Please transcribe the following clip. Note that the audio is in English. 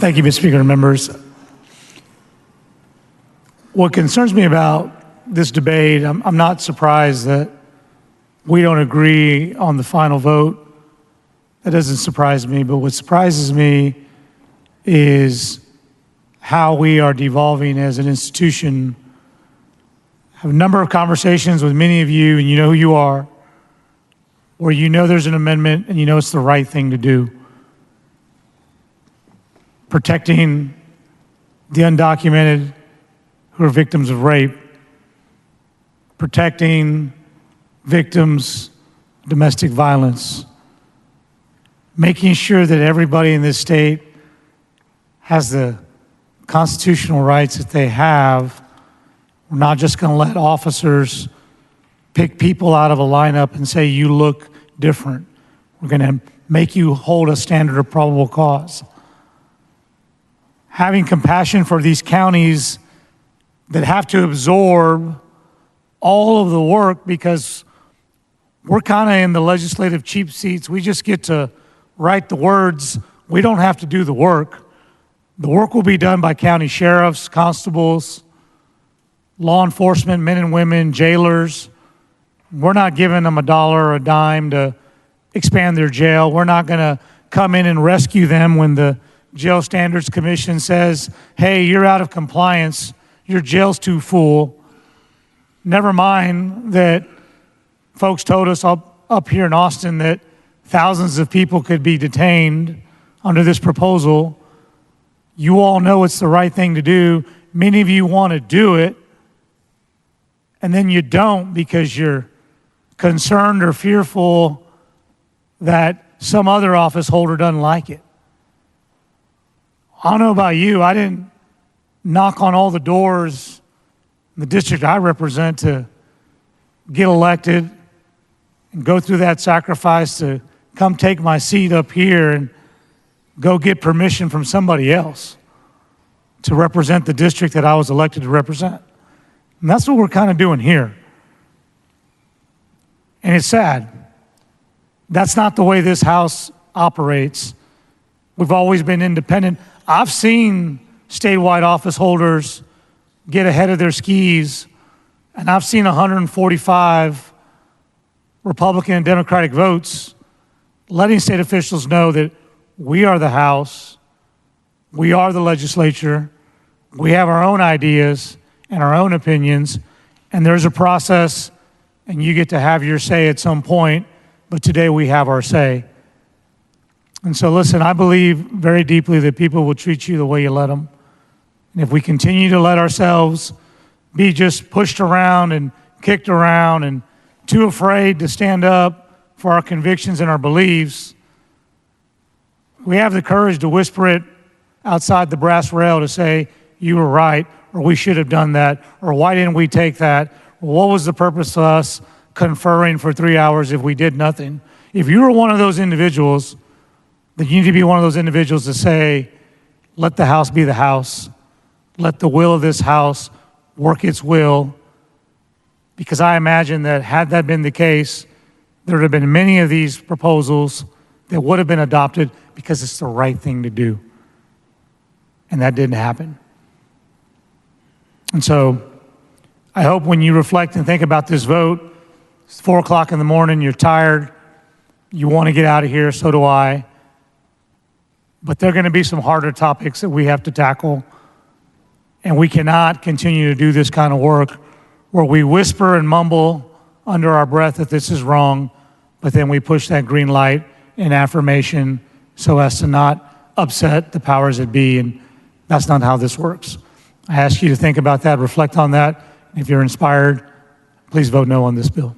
Thank you, Mr. Speaker and members. What concerns me about this debate, I'm not surprised that we don't agree on the final vote. That doesn't surprise me, but what surprises me is how we are devolving as an institution. I have a number of conversations with many of you, and you know who you are, where you know there's an amendment and you know it's the right thing to do. Protecting the undocumented who are victims of rape, protecting victims of domestic violence, making sure that everybody in this state has the constitutional rights that they have. We're not just going to let officers pick people out of a lineup and say, you look different. We're going to make you hold a standard of probable cause. Having compassion for these counties that have to absorb all of the work because we're kind of in the legislative cheap seats. We just get to write the words. We don't have to do the work. The work will be done by county sheriffs, constables, law enforcement, men and women, jailers. We're not giving them a dollar or a dime to expand their jail. We're not going to come in and rescue them when the Jail Standards Commission says, hey, you're out of compliance, your jail's too full. Never mind that folks told us up here in Austin that thousands of people could be detained under this proposal. You all know it's the right thing to do. Many of you want to do it, and then you don't because you're concerned or fearful that some other office holder doesn't like it. I don't know about you. I didn't knock on all the doors in the district I represent to get elected and go through that sacrifice to come take my seat up here and go get permission from somebody else to represent the district that I was elected to represent. And that's what we're kind of doing here. And it's sad. That's not the way this House operates. We've always been independent. I've seen statewide office holders get ahead of their skis, and I've seen 145 Republican and Democratic votes letting state officials know that we are the House, we are the legislature, we have our own ideas and our own opinions, and there's a process, and you get to have your say at some point, but today we have our say. And so listen, I believe very deeply that people will treat you the way you let them. And if we continue to let ourselves be just pushed around and kicked around and too afraid to stand up for our convictions and our beliefs, we have the courage to whisper it outside the brass rail to say, you were right, or we should have done that, or why didn't we take that? What was the purpose of us conferring for 3 hours if we did nothing? If you were one of those individuals, then you need to be one of those individuals to say, let the House be the House. Let the will of this House work its will. Because I imagine that had that been the case, there would have been many of these proposals that would have been adopted because it's the right thing to do. And that didn't happen. And so I hope when you reflect and think about this vote, it's 4 o'clock in the morning, you're tired, you want to get out of here, so do I. But there are going to be some harder topics that we have to tackle. And we cannot continue to do this kind of work where we whisper and mumble under our breath that this is wrong, but then we push that green light in affirmation so as to not upset the powers that be. And that's not how this works. I ask you to think about that, reflect on that. If you're inspired, please vote no on this bill.